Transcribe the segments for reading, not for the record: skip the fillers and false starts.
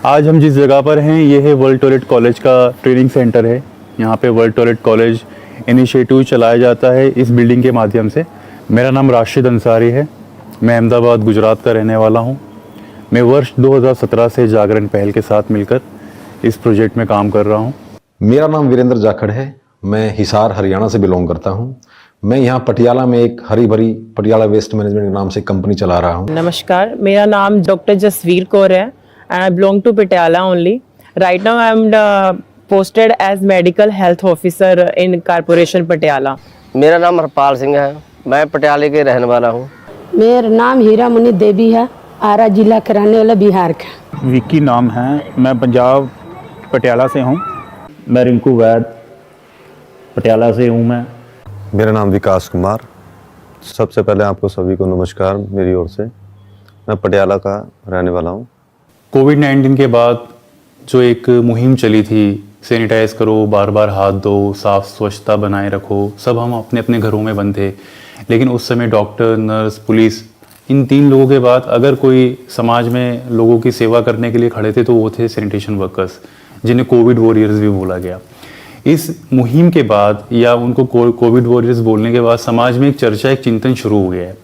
आज हम जिस जगह पर हैं ये है वर्ल्ड टॉयलेट कॉलेज का ट्रेनिंग सेंटर है। यहाँ पे वर्ल्ड टॉयलेट कॉलेज इनिशिएटिव चलाया जाता है इस बिल्डिंग के माध्यम से। मेरा नाम राशिद अंसारी है, मैं अहमदाबाद गुजरात का रहने वाला हूँ। मैं वर्ष 2017 से जागरण पहल के साथ मिलकर इस प्रोजेक्ट में काम कर रहा हूँ। मेरा नाम वीरेंद्र जाखड़ है, मैं हिसार हरियाणा से बिलोंग करता हूँ। मैं यहाँ पटियाला में एक हरी भरी पटियाला वेस्ट मैनेजमेंट के नाम से कंपनी चला रहा हूँ। नमस्कार, मेरा नाम डॉक्टर जसवीर कौर है and I belong to Patiala only. Right now I am posted as medical health officer in Corporation Patiala. मेरा नाम हरपाल सिंह है, मैं पटियाले के रहने वाला हूँ। मेरा नाम हीरा मुनि देवी है, आरा जिला के रहने वाला बिहार का। विक्की नाम है, मैं पंजाब पटियाला से हूँ। मैं रिंकू वैद पटियाला से हूँ। मेरा नाम विकास कुमार। सबसे पहले आपको सभी को नमस्कार मेरी ओर से। मैं पटियाला का रहने वाला हूँ। कोविड-19 के बाद जो एक मुहिम चली थी, सैनिटाइज करो, बार बार हाथ धो, साफ स्वच्छता बनाए रखो, सब हम अपने अपने घरों में बंद थे। लेकिन उस समय डॉक्टर, नर्स, पुलिस, इन तीन लोगों के बाद अगर कोई समाज में लोगों की सेवा करने के लिए खड़े थे तो वो थे सैनिटेशन वर्कर्स, जिन्हें कोविड वॉरियर्स भी बोला गया। इस मुहिम के बाद या उनको कोविड वॉरियर्स बोलने के बाद समाज में एक चर्चा, एक चिंतन शुरू हो गया है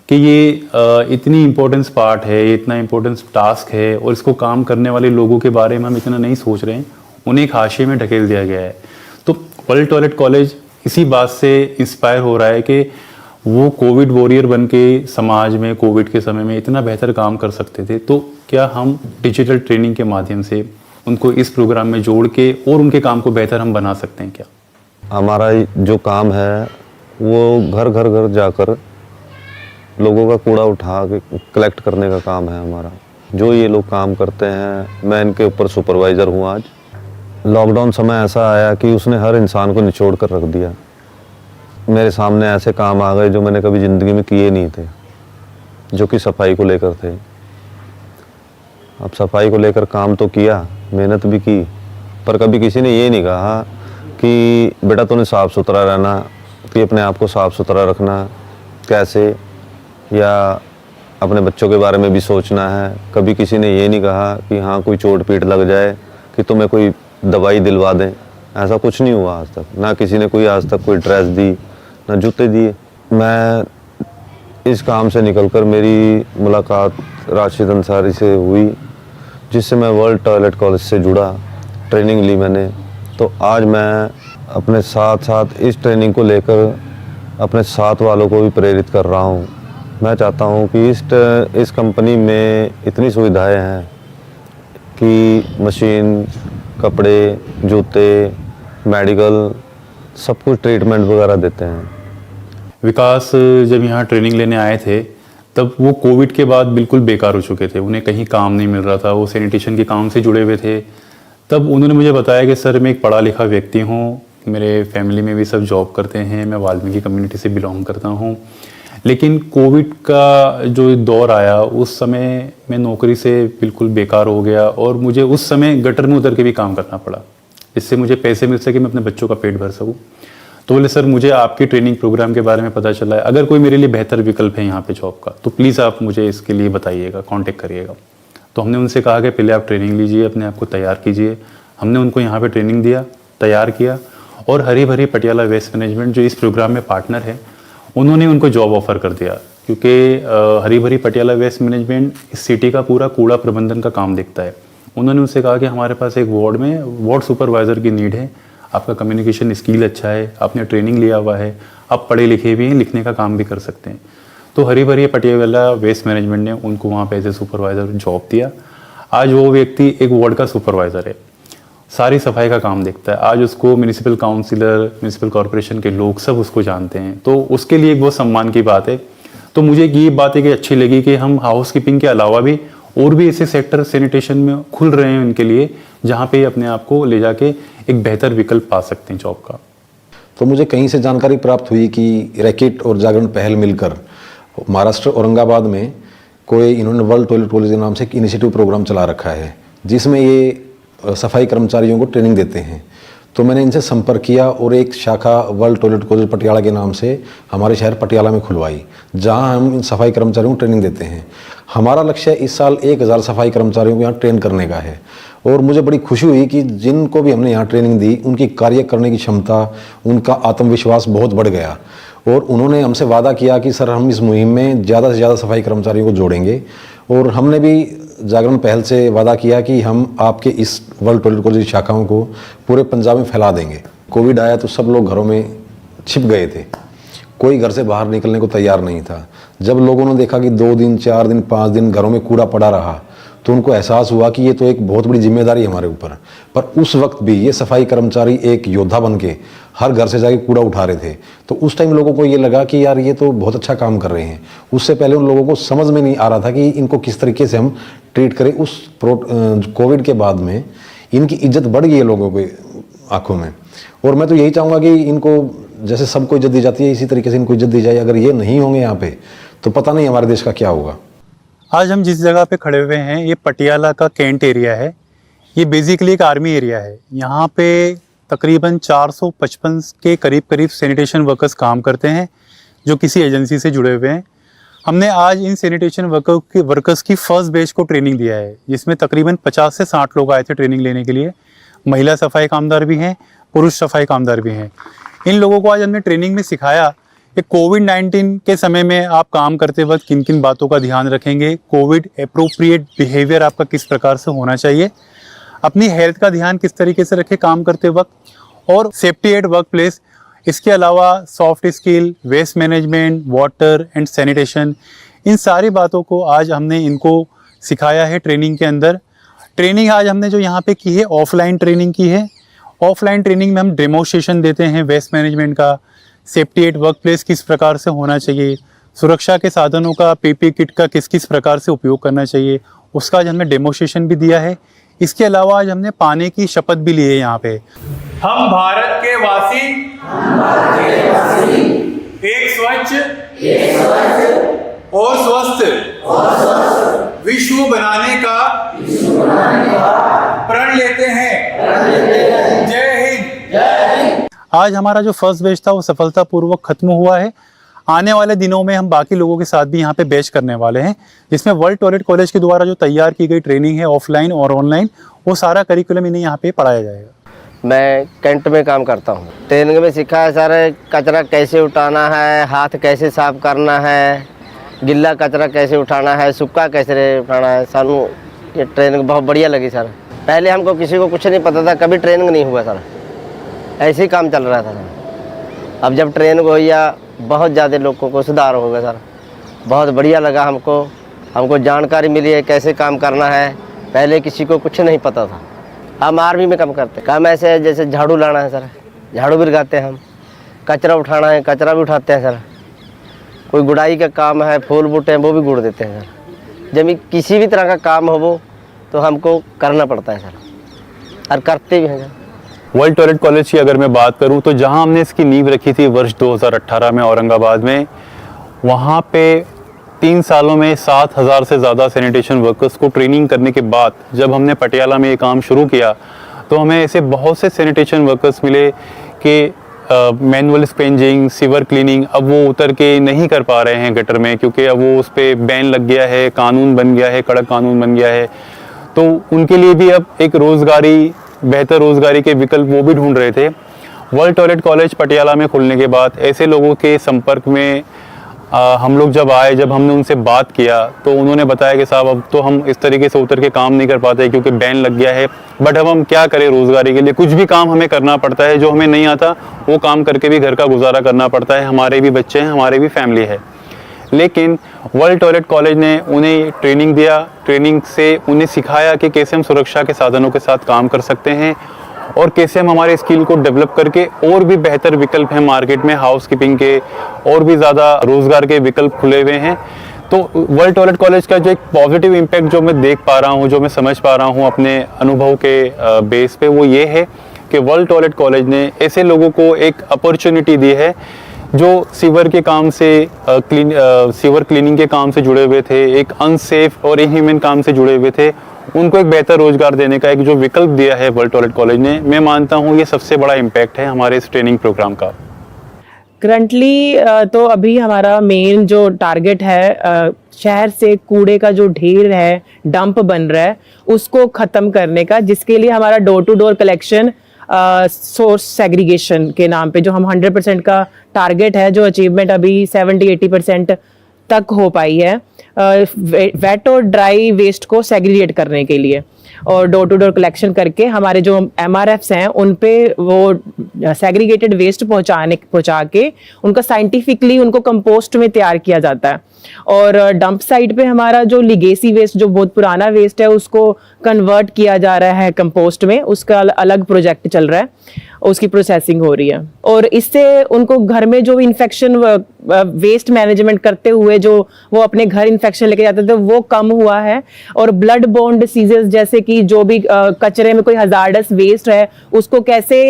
कि ये इतनी इम्पोर्टेंस पार्ट है, ये इतना इम्पोर्टेंस टास्क है और इसको काम करने वाले लोगों के बारे में हम इतना नहीं सोच रहे हैं, उन्हें एक हाशिए में ढकेल दिया गया है। तो वर्ल्ड टॉयलेट कॉलेज इसी बात से इंस्पायर हो रहा है कि वो कोविड वॉरियर बन के समाज में कोविड के समय में इतना बेहतर काम कर सकते थे, तो क्या हम डिजिटल ट्रेनिंग के माध्यम से उनको इस प्रोग्राम में जोड़ के और उनके काम को बेहतर हम बना सकते हैं क्या? हमारा जो काम है वो घर घर घर जाकर लोगों का कूड़ा उठा के कलेक्ट करने का काम है हमारा। जो ये लोग काम करते हैं, मैं इनके ऊपर सुपरवाइज़र हूँ। आज लॉकडाउन समय ऐसा आया कि उसने हर इंसान को निचोड़ कर रख दिया। मेरे सामने ऐसे काम आ गए जो मैंने कभी ज़िंदगी में किए नहीं थे, जो कि सफाई को लेकर थे। अब सफाई को लेकर काम तो किया, मेहनत भी की, पर कभी किसी ने ये नहीं कहा कि बेटा तूने साफ़ सुथरा रहना, कि अपने आप को साफ़ सुथरा रखना कैसे, या अपने बच्चों के बारे में भी सोचना है। कभी किसी ने ये नहीं कहा कि हाँ कोई चोट पीट लग जाए कि तुम्हें कोई दवाई दिलवा दें। ऐसा कुछ नहीं हुआ आज तक, ना किसी ने कोई आज तक कोई ड्रेस दी, ना जूते दिए। मैं इस काम से निकलकर मेरी मुलाकात राशिद अंसारी से हुई, जिससे मैं वर्ल्ड टॉयलेट कॉलेज से जुड़ा, ट्रेनिंग ली मैंने। तो आज मैं अपने साथ साथ इस ट्रेनिंग को लेकर अपने साथ वालों को भी प्रेरित कर रहा हूँ। मैं चाहता हूँ कि इस कंपनी में इतनी सुविधाएं हैं कि मशीन, कपड़े, जूते, मेडिकल, सब कुछ ट्रीटमेंट वगैरह देते हैं। विकास जब यहाँ ट्रेनिंग लेने आए थे तब वो कोविड के बाद बिल्कुल बेकार हो चुके थे, उन्हें कहीं काम नहीं मिल रहा था, वो सैनिटेशन के काम से जुड़े हुए थे। तब उन्होंने मुझे बताया कि सर मैं एक पढ़ा लिखा व्यक्ति हूँ, मेरे फैमिली में भी सब जॉब करते हैं, मैं वाल्मीकि कम्युनिटी से बिलोंग करता हूँ, लेकिन कोविड का जो दौर आया उस समय मैं नौकरी से बिल्कुल बेकार हो गया और मुझे उस समय गटर में उतर के भी काम करना पड़ा, जिससे मुझे पैसे मिल सके, मैं अपने बच्चों का पेट भर सकूँ। तो बोले सर मुझे आपकी ट्रेनिंग प्रोग्राम के बारे में पता चला है, अगर कोई मेरे लिए बेहतर विकल्प है यहाँ पे जॉब का तो प्लीज़ आप मुझे इसके लिए बताइएगा, कांटेक्ट करिएगा। तो हमने उनसे कहा कि पहले आप ट्रेनिंग लीजिए, अपने आप को तैयार कीजिए। हमने उनको यहाँ पे ट्रेनिंग दिया, तैयार किया और हरी भरी पटियाला वेस्ट मैनेजमेंट जो इस प्रोग्राम में पार्टनर है, उन्होंने उनको जॉब ऑफर कर दिया, क्योंकि हरी भरी पटियाला वेस्ट मैनेजमेंट इस सिटी का पूरा कूड़ा प्रबंधन का काम देखता है। उन्होंने उनसे कहा कि हमारे पास एक वार्ड में वार्ड सुपरवाइज़र की नीड है, आपका कम्युनिकेशन स्किल अच्छा है, आपने ट्रेनिंग लिया हुआ है, आप पढ़े लिखे भी हैं, लिखने का काम भी कर सकते हैं। तो हरी भरी पटियाला वेस्ट मैनेजमेंट ने उनको वहाँ पे एज ए सुपरवाइज़र जॉब दिया। आज वो व्यक्ति एक वार्ड का सुपरवाइज़र है, सारी सफाई का काम देखता है। आज उसको म्यूनिसिपल काउंसिलर, म्यूनिसिपल कॉरपोरेशन के लोग सब उसको जानते हैं, तो उसके लिए एक बहुत सम्मान की बात है। तो मुझे ये बात है कि अच्छी लगी कि हम हाउस कीपिंग के अलावा भी और भी ऐसे सेक्टर सैनिटेशन में खुल रहे हैं उनके लिए, जहाँ पे अपने आप को ले जाके एक बेहतर विकल्प पा सकते हैं जॉब का। तो मुझे कहीं से जानकारी प्राप्त हुई कि रैकेट और जागरण पहल मिलकर महाराष्ट्र औरंगाबाद में कोई इन्होंने वर्ल्ड टॉयलेट कॉलेज के नाम से एक इनिशिएटिव प्रोग्राम चला रखा है, जिसमें ये सफाई कर्मचारियों को ट्रेनिंग देते हैं। तो मैंने इनसे संपर्क किया और एक शाखा वर्ल्ड टॉयलेट कॉलेज पटियाला के नाम से हमारे शहर पटियाला में खुलवाई, जहां हम इन सफाई कर्मचारियों को ट्रेनिंग देते हैं। हमारा लक्ष्य इस साल 1000 सफाई कर्मचारियों को यहाँ ट्रेन करने का है। और मुझे बड़ी खुशी हुई कि जिनको भी हमने यहाँ ट्रेनिंग दी उनकी कार्य करने की क्षमता, उनका आत्मविश्वास बहुत बढ़ गया। और उन्होंने हमसे वादा किया कि सर हम इस मुहिम में ज़्यादा से ज़्यादा सफाई कर्मचारियों को जोड़ेंगे। और हमने भी जागरण पहल से वादा किया कि हम आपके इस वर्ल्ड टॉयलेट कॉलेज की शाखाओं को पूरे पंजाब में फैला देंगे। कोविड आया तो सब लोग घरों में छिप गए थे, कोई घर से बाहर निकलने को तैयार नहीं था। जब लोगों ने देखा कि 2 दिन 4 दिन 5 दिन घरों में कूड़ा पड़ा रहा तो उनको एहसास हुआ कि ये तो एक बहुत बड़ी जिम्मेदारी है हमारे ऊपर। पर उस वक्त भी ये सफाई कर्मचारी एक योद्धा बन के हर घर से जाके कूड़ा उठा रहे थे। तो उस टाइम लोगों को ये लगा कि यार ये तो बहुत अच्छा काम कर रहे हैं। उससे पहले उन लोगों को समझ में नहीं आ रहा था कि इनको किस तरीके से हम ट्रीट करें। उस कोविड के बाद में इनकी इज्जत बढ़ गई है लोगों के आंखों में। और मैं तो यही चाहूँगा कि इनको जैसे सबको इज्जत दी जाती है इसी तरीके से इनको इज्जत दी जाए। अगर ये नहीं होंगे यहाँ पे तो पता नहीं हमारे देश का क्या होगा। आज हम जिस जगह पे खड़े हुए हैं ये पटियाला का कैंट एरिया है। ये बेसिकली एक आर्मी एरिया है। यहाँ पे तकरीबन 455 के करीब सैनिटेशन वर्कर्स काम करते हैं जो किसी एजेंसी से जुड़े हुए हैं। हमने आज इन सैनिटेशन वर्कर्स की फर्स्ट बैच को ट्रेनिंग दिया है, जिसमें तकरीबन 50 से 60 लोग आए थे ट्रेनिंग लेने के लिए। महिला सफाई कामदार भी हैं, पुरुष सफाई कामदार भी हैं। इन लोगों को आज हमने ट्रेनिंग में सिखाया कि कोविड-19 के समय में आप काम करते वक्त किन किन बातों का ध्यान रखेंगे, कोविड एप्रोप्रिएट बिहेवियर आपका किस प्रकार से होना चाहिए, अपनी हेल्थ का ध्यान किस तरीके से रखें काम करते वक्त, और सेफ्टी एट वर्क प्लेस। इसके अलावा soft skill, waste management, water and sanitation, इन सारी बातों को आज हमने इनको सिखाया है ट्रेनिंग के अंदर। ट्रेनिंग आज हमने जो यहाँ पे की है ऑफलाइन ट्रेनिंग की है। ऑफलाइन ट्रेनिंग में हम डेमोस्ट्रेशन देते हैं वेस्ट मैनेजमेंट का, सेफ्टी एट वर्क प्लेस किस प्रकार से होना चाहिए, सुरक्षा के साधनों का, पीपी किट का किस किस प्रकार से उपयोग करना चाहिए, उसका आज हमने डेमोस्ट्रेशन भी दिया है। इसके अलावा आज हमने पाने की शपथ भी ली है यहाँ पे। हम भारत के वासी एक स्वच्छ और स्वस्थ विश्व बनाने का प्रण लेते हैं। जय हिंद। आज हमारा जो फर्स्ट बैच था वो सफलतापूर्वक खत्म हुआ है। आने वाले दिनों में हम बाकी लोगों के साथ भी यहाँ पे बैच करने वाले हैं, जिसमें वर्ल्ड टॉयलेट कॉलेज के द्वारा जो तैयार की गई ट्रेनिंग है ऑफलाइन और ऑनलाइन, वो सारा करिकुलम इन्हें यहाँ पे पढ़ाया जाएगा। मैं कैंट में काम करता हूँ। ट्रेनिंग में सीखा है सर, कचरा कैसे उठाना है, हाथ कैसे साफ करना है, गिल्ला कचरा कैसे उठाना है, सूखा कैसे उठाना है। सानू ये ट्रेनिंग बहुत बढ़िया लगी सर। पहले हमको किसी को कुछ नहीं पता था, कभी ट्रेनिंग नहीं हुआ सर, ऐसे ही काम चल रहा था सर। अब जब ट्रेनिंग हुई बहुत ज़्यादा लोगों को सुधार हो गया सर। बहुत बढ़िया लगा हमको जानकारी मिली है कैसे काम करना है। पहले किसी को कुछ नहीं पता था। हम आर्मी में काम करते, काम ऐसे है जैसे झाड़ू लाना है सर, झाड़ू भी लगाते हैं हम, कचरा उठाना है, कचरा भी उठाते हैं सर। कोई गुड़ाई का काम है, फूल बूटे हैं वो भी गुड़ देते हैं सर। जब किसी भी तरह का काम हो वो तो हमको करना पड़ता है सर, और करते भी हैं सर। वर्ल्ड टॉयलेट कॉलेज की अगर मैं बात करूं तो जहां हमने इसकी नींव रखी थी वर्ष 2018 में औरंगाबाद में, वहां पे 3 सालों में 7000 से ज़्यादा सैनिटेशन वर्कर्स को ट्रेनिंग करने के बाद जब हमने पटियाला में ये काम शुरू किया तो हमें ऐसे बहुत से सैनिटेशन वर्कर्स मिले कि मैनुअल स्पेंजिंग, सीवर क्लीनिंग अब वो उतर के नहीं कर पा रहे हैं गटर में, क्योंकि अब वो उस पर बैन लग गया है, कानून बन गया है, कड़क कानून बन गया है। तो उनके लिए भी अब एक बेहतर रोजगारी के विकल्प वो भी ढूंढ रहे थे। वर्ल्ड टॉयलेट कॉलेज पटियाला में खुलने के बाद ऐसे लोगों के संपर्क में हम लोग जब हमने उनसे बात किया तो उन्होंने बताया कि साहब अब तो हम इस तरीके से उतर के काम नहीं कर पाते क्योंकि बैन लग गया है, बट अब हम क्या करें, रोजगारी के लिए कुछ भी काम हमें करना पड़ता है, जो हमें नहीं आता वो काम करके भी घर का गुजारा करना पड़ता है। हमारे भी बच्चे हैं, हमारे भी फैमिली है। लेकिन वर्ल्ड टॉयलेट कॉलेज ने उन्हें ट्रेनिंग दिया, ट्रेनिंग से उन्हें सिखाया कि कैसे हम सुरक्षा के साधनों के साथ काम कर सकते हैं और कैसे हम हमारे स्किल को डेवलप करके और भी बेहतर विकल्प हैं मार्केट में, हाउसकीपिंग के और भी ज़्यादा रोज़गार के विकल्प खुले हुए हैं। तो वर्ल्ड टॉयलेट कॉलेज का जो एक पॉजिटिव इम्पैक्ट जो मैं देख पा रहा हूँ, जो मैं समझ पा रहा हूँ अपने अनुभव के बेस पे, वो ये है कि वर्ल्ड टॉयलेट कॉलेज ने ऐसे लोगों को एक अपॉर्चुनिटी दी है जो सीवर के काम से सीवर क्लीनिंग के काम से जुड़े हुए थे, एक अनसेफ और इनह्यूमन काम से जुड़े हुए थे, उनको एक बेहतर रोजगार देने का एक जो विकल्प दिया है वर्ल्ड टॉयलेट कॉलेज ने, मैं मानता हूँ ये सबसे बड़ा इम्पैक्ट है हमारे इस ट्रेनिंग प्रोग्राम का। करंटली तो अभी हमारा मेन जो टारगेट है शहर से कूड़े का जो ढेर है, डंप बन रहा है, उसको ख़त्म करने का, जिसके लिए हमारा door to door collection source segregation के नाम पे जो हम 100% का टारगेट है, जो अचीवमेंट अभी 70-80% तक हो पाई है, वेट और ड्राई वेस्ट को सेग्रीगेट करने के लिए, और डोर टू डोर कलेक्शन करके हमारे जो MRFs हैं उन पे वो सेग्रीगेटेड वेस्ट पहुंचा के उनका साइंटिफिकली उनको कंपोस्ट में तैयार किया जाता है। और डंप साइट पे हमारा जो लिगेसी वेस्ट, जो बहुत पुराना वेस्ट है, उसको कन्वर्ट किया जा रहा है कंपोस्ट में, उसका अलग प्रोजेक्ट चल रहा है, उसकी प्रोसेसिंग हो रही है। और इससे उनको घर में जो इन्फेक्शन वेस्ट मैनेजमेंट करते हुए जो वो अपने घर इन्फेक्शन लेके जाते थे वो कम हुआ है। और ब्लड बोर्न डिसीजेस जैसे कि जो भी कचरे में कोई हजार्डस वेस्ट है उसको कैसे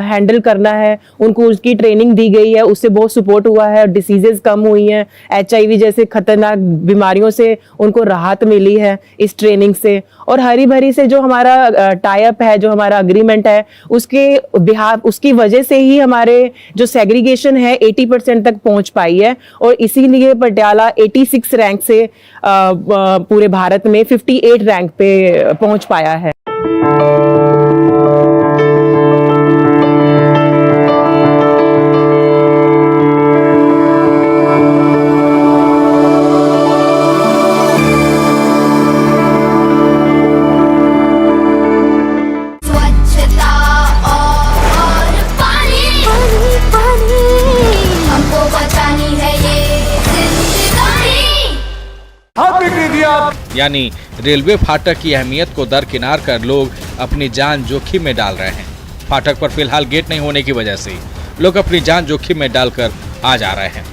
हैंडल करना है, उनको उसकी ट्रेनिंग दी गई है, उससे बहुत सपोर्ट हुआ है, डिसीजेस कम हुई हैं, HIV जैसे खतरनाक बीमारियों से उनको राहत मिली है इस ट्रेनिंग से। और हरी भरी से जो हमारा टाई अप है, जो हमारा अग्रीमेंट है, उसकी वजह से ही हमारे जो सेग्रीगेशन है 80% तक पहुंच पाई है। और इसीलिए पटियाला 86 रैंक से पूरे भारत में 58 रैंक पे पहुंच पाया है। यानी रेलवे फाटक की अहमियत को दरकिनार कर लोग अपनी जान जोखिम में डाल रहे हैं। फाटक पर फिलहाल गेट नहीं होने की वजह से लोग अपनी जान जोखिम में डालकर आ जा रहे हैं।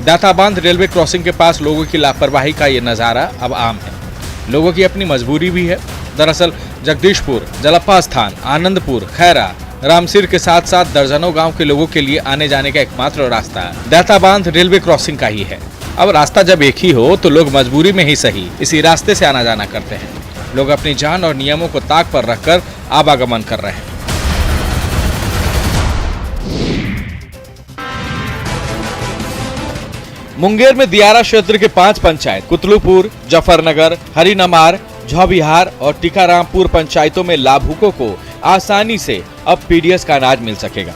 दाताबांध रेलवे क्रॉसिंग के पास लोगों की लापरवाही का ये नजारा अब आम है। लोगों की अपनी मजबूरी भी है। दरअसल जगदीशपुर, जलप्पा स्थान, आनंदपुर, खैरा, रामसिर के साथ साथ दर्जनों गांव के लोगों के लिए आने जाने का एकमात्र रास्ता दाताबांध रेलवे क्रॉसिंग का ही है। अब रास्ता जब एक ही हो तो लोग मजबूरी में ही सही इसी रास्ते से आना जाना करते हैं। लोग अपनी जान और नियमों को ताक पर रखकर आवागमन कर रहे हैं। मुंगेर में दियारा क्षेत्र के 5 पंचायत कुतलूपुर, जफरनगर, हरिनमार, झौबिहार और टीकारामपुर पंचायतों में लाभुकों को आसानी से अब पीडीएस का अनाज मिल सकेगा।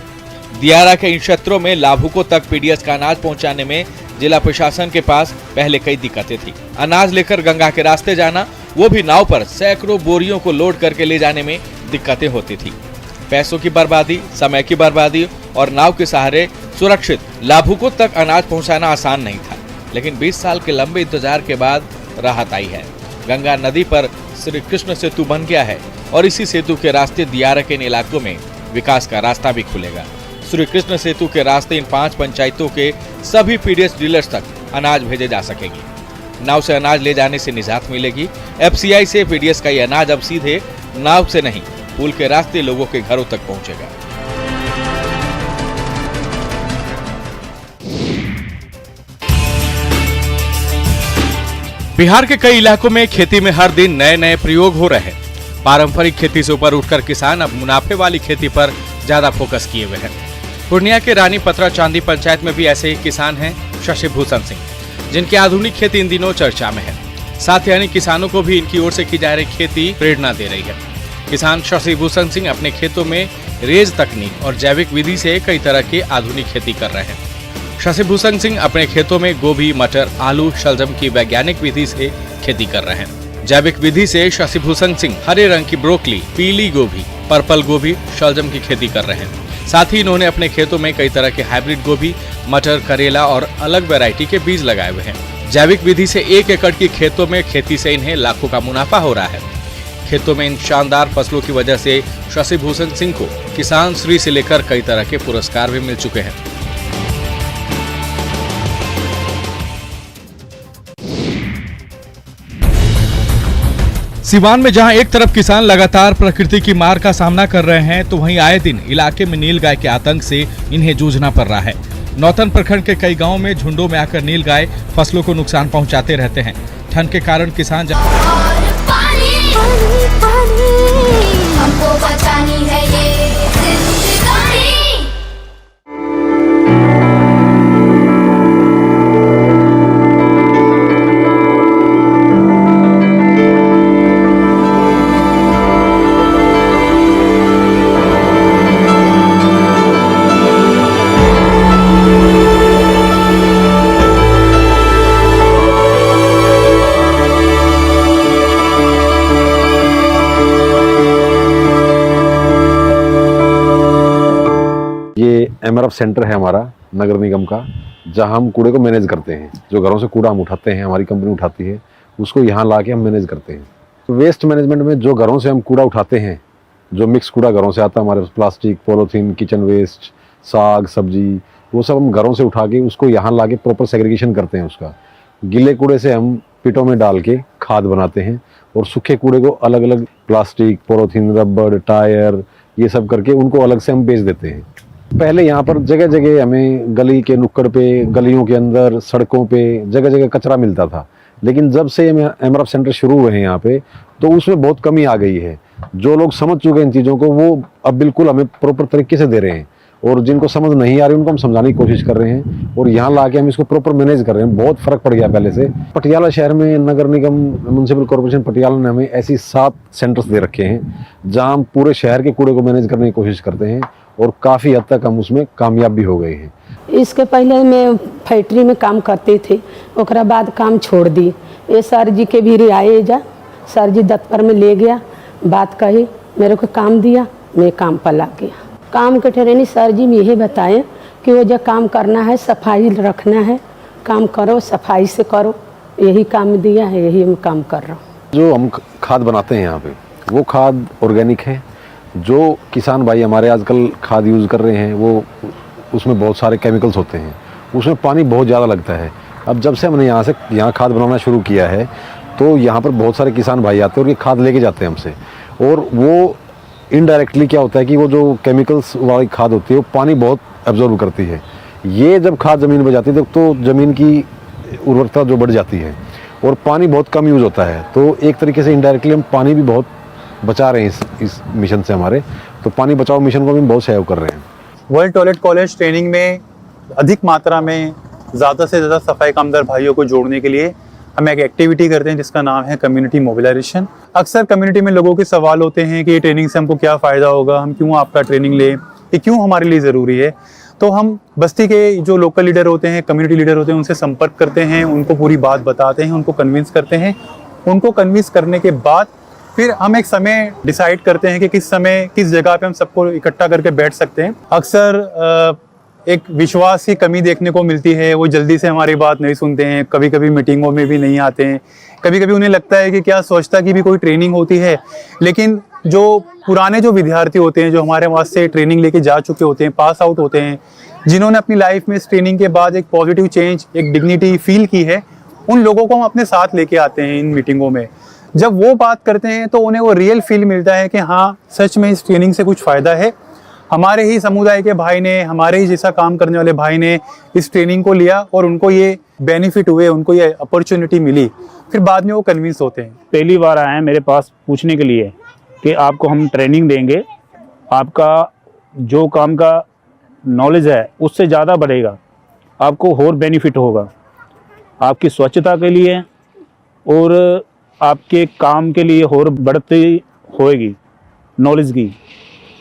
दियारा के इन क्षेत्रों में लाभुकों तक पीडीएस का अनाज पहुंचाने में जिला प्रशासन के पास पहले कई दिक्कतें थी। अनाज लेकर गंगा के रास्ते जाना, वो भी नाव पर सैकड़ों बोरियों को लोड करके ले जाने में दिक्कतें होती थी। पैसों की बर्बादी, समय की बर्बादी और नाव के सहारे सुरक्षित लाभुकों तक अनाज पहुंचाना आसान नहीं था। लेकिन 20 साल के लंबे इंतजार के बाद राहत आई है। गंगा नदी पर श्री कृष्ण सेतु बन गया है और इसी सेतु के रास्ते दियारा के इन इलाकों में विकास का रास्ता भी खुलेगा। श्री कृष्ण सेतु के रास्ते इन 5 पंचायतों के सभी पीडीएस डीलर्स तक अनाज भेजे जा सकेंगे। नाव से अनाज ले जाने से निजात मिलेगी। एफसीआई से पीडीएस का ये अनाज अब सीधे नाव से नहीं, पुल के रास्ते लोगों के घरों तक पहुंचेगा। बिहार के कई इलाकों में खेती में हर दिन नए नए प्रयोग हो रहे हैं। पारंपरिक खेती से ऊपर उठकर किसान अब मुनाफे वाली खेती पर ज्यादा फोकस किए हुए हैं। पूर्णिया के रानी पतरा चांदी पंचायत में भी ऐसे ही किसान हैं शशि भूषण सिंह, जिनकी आधुनिक खेती इन दिनों चर्चा में है। साथ ही अन्य किसानों को भी इनकी ओर से की जा रही खेती प्रेरणा दे रही है। किसान शशि भूषण सिंह अपने खेतों में रेज तकनीक और जैविक विधि से कई तरह की आधुनिक खेती कर रहे हैं। शशि भूषण सिंह अपने खेतों में गोभी, मटर, आलू, शलजम की वैज्ञानिक विधि से खेती कर रहे हैं। जैविक विधि से शशि भूषण सिंह हरे रंग की ब्रोकली, पीली गोभी, पर्पल गोभी, शलजम की खेती कर रहे हैं। साथ ही इन्होंने अपने खेतों में कई तरह के हाइब्रिड गोभी, मटर, करेला और अलग वैरायटी के बीज लगाए हुए हैं। जैविक विधि से 1 एकड़ की खेतों में खेती से इन्हें लाखों का मुनाफा हो रहा है। खेतों में इन शानदार फसलों की वजह से शशि भूषण सिंह को किसान श्री से लेकर कई तरह के पुरस्कार भी मिल चुके हैं। सिवान में जहां एक तरफ किसान लगातार प्रकृति की मार का सामना कर रहे हैं, तो वहीं आए दिन इलाके में नीलगाय के आतंक से इन्हें जूझना पड़ रहा है। नौतन प्रखंड के कई गांवों में झुंडों में आकर नीलगाय फसलों को नुकसान पहुंचाते रहते हैं। ठंड के कारण किसान हमको बचानी है ये जिंदगानी। एमआरएफ सेंटर है हमारा नगर निगम का, जहां हम कूड़े को मैनेज करते हैं। जो घरों से कूड़ा हम उठाते हैं, हमारी कंपनी उठाती है, उसको यहाँ ला के हम मैनेज करते हैं। तो वेस्ट मैनेजमेंट में जो घरों से हम कूड़ा उठाते हैं, जो मिक्स कूड़ा घरों से आता है हमारे पास, प्लास्टिक, पॉलीथीन, किचन वेस्ट, साग सब्जी, वो सब हम घरों से उठा के उसको यहाँ ला के प्रॉपर सेग्रीगेशन करते हैं। उसका गीले कूड़े से हम पिटों में डाल के खाद बनाते हैं, और सूखे कूड़े को अलग अलग प्लास्टिक, पॉलीथीन, रबड़, टायर, ये सब करके उनको अलग से हम बेच देते हैं। पहले यहाँ पर जगह जगह हमें गली के नुक्कड़ पे, गलियों के अंदर, सड़कों पे जगह जगह कचरा मिलता था, लेकिन जब से एमआरएफ सेंटर शुरू हुए हैं यहाँ पे, तो उसमें बहुत कमी आ गई है। जो लोग समझ चुके हैं इन चीज़ों को, वो अब बिल्कुल हमें प्रॉपर तरीके से दे रहे हैं, और जिनको समझ नहीं आ रही उनको हम समझाने की कोशिश कर रहे हैं, और यहाँ ला के हम इसको प्रॉपर मैनेज कर रहे हैं। बहुत फ़र्क पड़ गया पहले से। पटियाला शहर में नगर निगम म्यूनसिपल कॉर्पोरेशन पटियाला ने हमें ऐसी 7 सेंटर्स दे रखे हैं, जहाँ हम पूरे शहर के कूड़े को मैनेज करने की कोशिश करते हैं, और काफ़ी हद तक हम उसमें कामयाब भी हो गए हैं। इसके पहले मैं फैक्ट्री में काम करते थे, ओकरा बाद काम छोड़ दी। ये सर जी के भी आए जा, सर जी दफ्तर में ले गया, बात कही, मेरे को काम दिया, मैं काम पर लग गया। काम के ट्रेनिंग सर जी में यही बताए कि वो जो काम करना है, सफाई रखना है, काम करो, सफाई से करो, यही काम दिया है, यही मैं काम कर रहा हूँ। जो हम खाद बनाते हैं यहाँ पे, वो खाद ऑर्गेनिक है। जो किसान भाई हमारे आजकल खाद यूज़ कर रहे हैं, वो उसमें बहुत सारे केमिकल्स होते हैं, उसमें पानी बहुत ज़्यादा लगता है। अब जब से हमने यहाँ खाद बनाना शुरू किया है, तो यहाँ पर बहुत सारे किसान भाई आते हैं और ये खाद लेके जाते हैं हमसे, और वो इनडायरेक्टली क्या होता है कि वो जो केमिकल्स वाली खाद होती है, वो पानी बहुत एब्जॉर्ब करती है। ये जब खाद ज़मीन में जाती है तो ज़मीन की उर्वरता जो बढ़ जाती है, और पानी बहुत कम यूज़ होता है। तो एक तरीके से इनडायरेक्टली हम पानी भी बहुत बचा रहे हैं इस मिशन से हमारे। तो पानी बचाओ मिशन को भी हम बहुत सहयोग कर रहे हैं। वर्ल्ड टॉयलेट कॉलेज ट्रेनिंग में अधिक मात्रा में ज़्यादा से ज़्यादा सफाई कामगार भाइयों को जोड़ने के लिए हम एक एक्टिविटी करते हैं जिसका नाम है कम्युनिटी मोबिलाइजेशन। अक्सर कम्युनिटी में लोगों के सवाल होते हैं कि ये ट्रेनिंग से हमको क्या फ़ायदा होगा, हम क्यों आपका ट्रेनिंग लें, ये क्यों हमारे लिए ज़रूरी है। तो हम बस्ती के जो लोकल लीडर होते हैं, कम्युनिटी लीडर होते हैं, उनसे संपर्क करते हैं, उनको पूरी बात बताते हैं, उनको कन्विंस करते हैं। उनको कन्विंस करने के बाद फिर हम एक समय डिसाइड करते हैं कि किस समय किस जगह पे हम सबको इकट्ठा करके बैठ सकते हैं। अक्सर एक विश्वास की कमी देखने को मिलती है, वो जल्दी से हमारी बात नहीं सुनते हैं, कभी कभी मीटिंगों में भी नहीं आते हैं, कभी कभी उन्हें लगता है कि क्या स्वच्छता की भी कोई ट्रेनिंग होती है। लेकिन जो पुराने जो विद्यार्थी होते हैं, जो हमारे पास से ट्रेनिंग लेके जा चुके होते हैं, पास आउट होते हैं, जिन्होंने अपनी लाइफ में इस ट्रेनिंग के बाद एक पॉजिटिव चेंज, एक डिग्निटी फील की है, उन लोगों को हम अपने साथ लेके आते हैं इन मीटिंगों में। जब वो बात करते हैं तो उन्हें वो रियल फील मिलता है कि हाँ, सच में इस ट्रेनिंग से कुछ फ़ायदा है। हमारे ही समुदाय के भाई ने, हमारे ही जैसा काम करने वाले भाई ने इस ट्रेनिंग को लिया और उनको ये बेनिफिट हुए, उनको ये अपॉर्चुनिटी मिली, फिर बाद में वो कन्विंस होते हैं। पहली बार आए हैं मेरे पास पूछने के लिए कि आपको हम ट्रेनिंग देंगे, आपका जो काम का नॉलेज है उससे ज़्यादा बढ़ेगा, आपको और बेनिफिट होगा, आपकी स्वच्छता के लिए और आपके काम के लिए और बढ़ती होएगी नॉलेज की।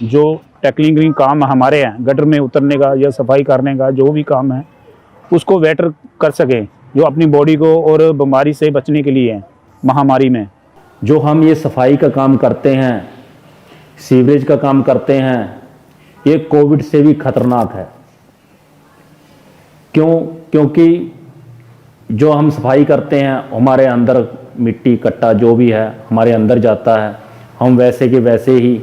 जो टैकलिंग काम हमारे हैं, गटर में उतरने का या सफाई करने का जो भी काम है, उसको बेटर कर सकें, जो अपनी बॉडी को और बीमारी से बचने के लिए है महामारी में। जो हम ये सफाई का काम करते हैं, सीवरेज का काम करते हैं, ये कोविड से भी खतरनाक है। क्योंकि जो हम सफाई करते हैं, हमारे अंदर मिट्टी कट्टा जो भी है हमारे अंदर जाता है, हम वैसे के वैसे ही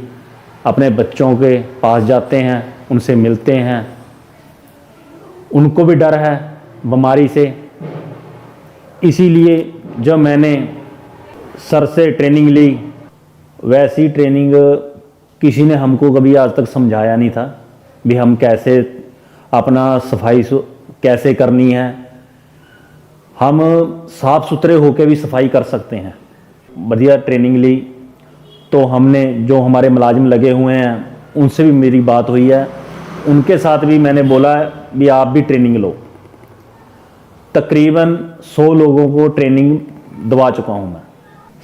अपने बच्चों के पास जाते हैं, उनसे मिलते हैं, उनको भी डर है बीमारी से। इसीलिए जब मैंने सर से ट्रेनिंग ली, वैसी ट्रेनिंग किसी ने हमको कभी आज तक समझाया नहीं था भी हम कैसे अपना सफाई कैसे करनी है। हम साफ सुथरे होकर भी सफाई कर सकते हैं। बढ़िया ट्रेनिंग ली तो हमने, जो हमारे मुलाजिम लगे हुए हैं उनसे भी मेरी बात हुई है, उनके साथ भी मैंने बोला भी आप भी ट्रेनिंग लो। तकरीबन 100 लोगों को ट्रेनिंग दवा चुका हूँ मैं।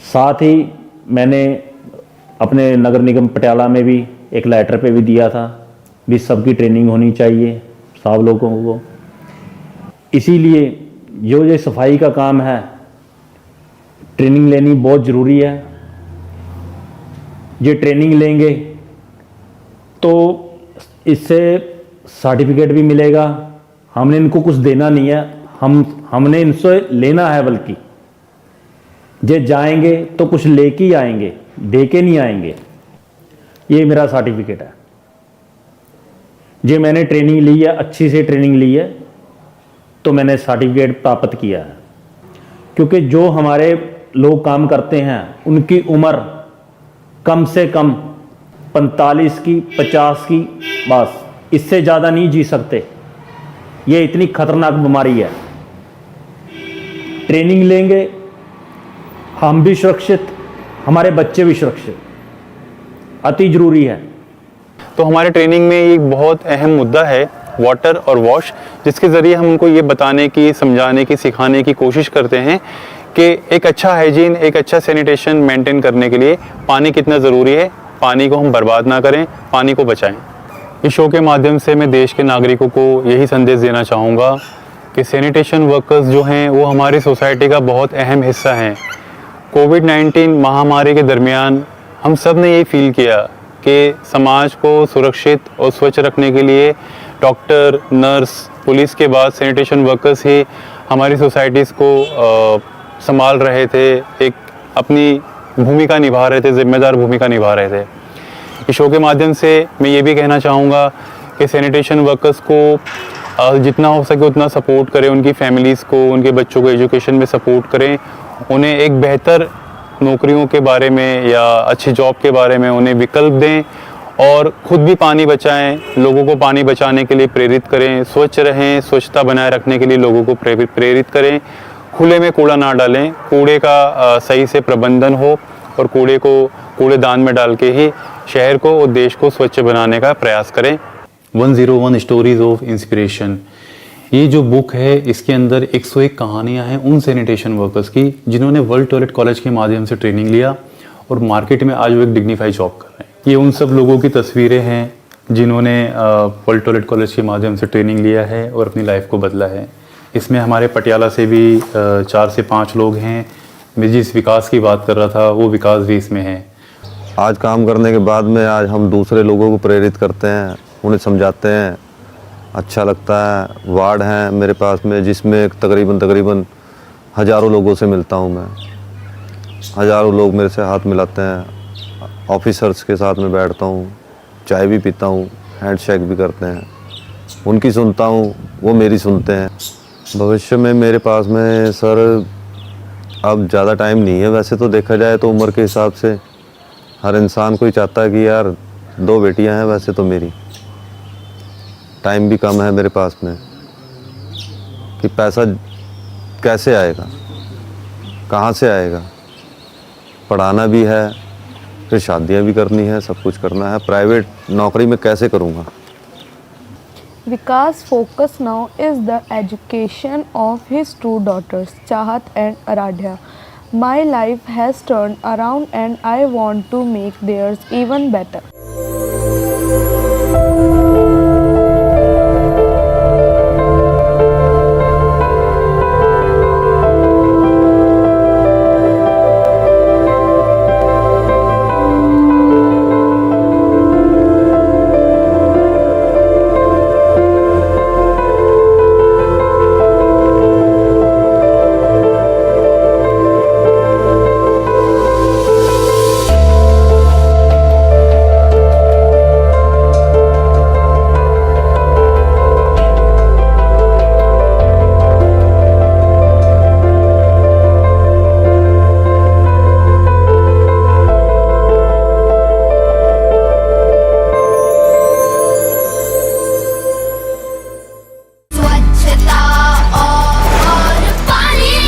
साथ ही मैंने अपने नगर निगम पटियाला में भी एक लेटर पे भी दिया था भी सबकी ट्रेनिंग होनी चाहिए सब लोगों को। इसीलिए जो ये सफाई का काम है, ट्रेनिंग लेनी बहुत ज़रूरी है। ये ट्रेनिंग लेंगे तो इससे सर्टिफिकेट भी मिलेगा। हमने इनको कुछ देना नहीं है, हमने इनसे लेना है, बल्कि जे जाएंगे तो कुछ लेके ही आएंगे, दे के नहीं आएंगे। ये मेरा सर्टिफिकेट है। जे मैंने ट्रेनिंग ली है, अच्छी से ट्रेनिंग ली है, तो मैंने सर्टिफिकेट प्राप्त किया है। क्योंकि जो हमारे लोग काम करते हैं उनकी उम्र कम से कम 45 की, 50 की, बस इससे ज़्यादा नहीं जी सकते। ये इतनी खतरनाक बीमारी है। ट्रेनिंग लेंगे, हम भी सुरक्षित, हमारे बच्चे भी सुरक्षित, अति जरूरी है। तो हमारे ट्रेनिंग में एक बहुत अहम मुद्दा है वाटर और वॉश, जिसके ज़रिए हम उनको ये बताने की, समझाने की, सिखाने की कोशिश करते हैं कि एक अच्छा हाइजीन, एक अच्छा सैनिटेशन मेंटेन करने के लिए पानी कितना ज़रूरी है। पानी को हम बर्बाद ना करें, पानी को बचाएं। इस शो के माध्यम से मैं देश के नागरिकों को यही संदेश देना चाहूँगा कि सैनिटेशन वर्कर्स जो हैं वो हमारी सोसाइटी का बहुत अहम हिस्सा हैं। कोविड-19 महामारी के दरमियान हम सब ने ये फील किया कि समाज को सुरक्षित और स्वच्छ रखने के लिए डॉक्टर, नर्स, पुलिस के बाद सैनिटेशन वर्कर्स ही हमारी सोसाइटीज़ को संभाल रहे थे, एक अपनी भूमिका निभा रहे थे, जिम्मेदार भूमिका निभा रहे थे। इस शो के माध्यम से मैं ये भी कहना चाहूँगा कि सैनिटेशन वर्कर्स को जितना हो सके उतना सपोर्ट करें, उनकी फैमिलीज़ को, उनके बच्चों को एजुकेशन में सपोर्ट करें, उन्हें एक बेहतर नौकरियों के बारे में या अच्छी जॉब के बारे में उन्हें विकल्प दें और ख़ुद भी पानी बचाएं, लोगों को पानी बचाने के लिए प्रेरित करें, स्वच्छ रहें, स्वच्छता बनाए रखने के लिए लोगों को प्रेरित करें, खुले में कूड़ा ना डालें, कूड़े का सही से प्रबंधन हो और कूड़े को कूड़ेदान में डाल के ही शहर को और देश को स्वच्छ बनाने का प्रयास करें। 101 स्टोरीज ऑफ इंस्पिरेशन, ये जो बुक है इसके अंदर 101 कहानियाँ हैं उन सैनिटेशन वर्कर्स की जिन्होंने वर्ल्ड टॉयलेट कॉलेज के माध्यम से ट्रेनिंग लिया और मार्केट में आज वो एक डिग्निफाइड जॉब कर रहे हैं। ये उन सब लोगों की तस्वीरें हैं जिन्होंने वर्ल्ड टॉयलेट कॉलेज के माध्यम से ट्रेनिंग लिया है और अपनी लाइफ को बदला है। इसमें हमारे पटियाला से भी 4 से 5 लोग हैं। मैं जिस विकास की बात कर रहा था वो विकास भी इसमें है। आज काम करने के बाद में आज हम दूसरे लोगों को प्रेरित करते हैं, उन्हें समझाते हैं, अच्छा लगता है। वार्ड हैं मेरे पास में जिसमें तकरीबन हज़ारों लोगों से मिलता हूँ मैं। हज़ारों लोग मेरे से हाथ मिलाते हैं। ऑफिसर्स के साथ में बैठता हूँ, चाय भी पीता हूँ, हैंडशेक भी करते हैं, उनकी सुनता हूँ, वो मेरी सुनते हैं। भविष्य में मेरे पास में सर अब ज़्यादा टाइम नहीं है। वैसे तो देखा जाए तो उम्र के हिसाब से हर इंसान को ही चाहता है कि यार 2 बेटियां हैं, वैसे तो मेरी टाइम भी कम है मेरे पास में कि पैसा कैसे आएगा, कहाँ से आएगा। पढ़ाना भी है, फिर शादियाँ भी करनी है, सब कुछ करना है। प्राइवेट नौकरी में कैसे करूँगा। Vikas' focus now is the education of his 2 daughters, Chahat and Aradhya. My life has turned around and I want to make theirs even better.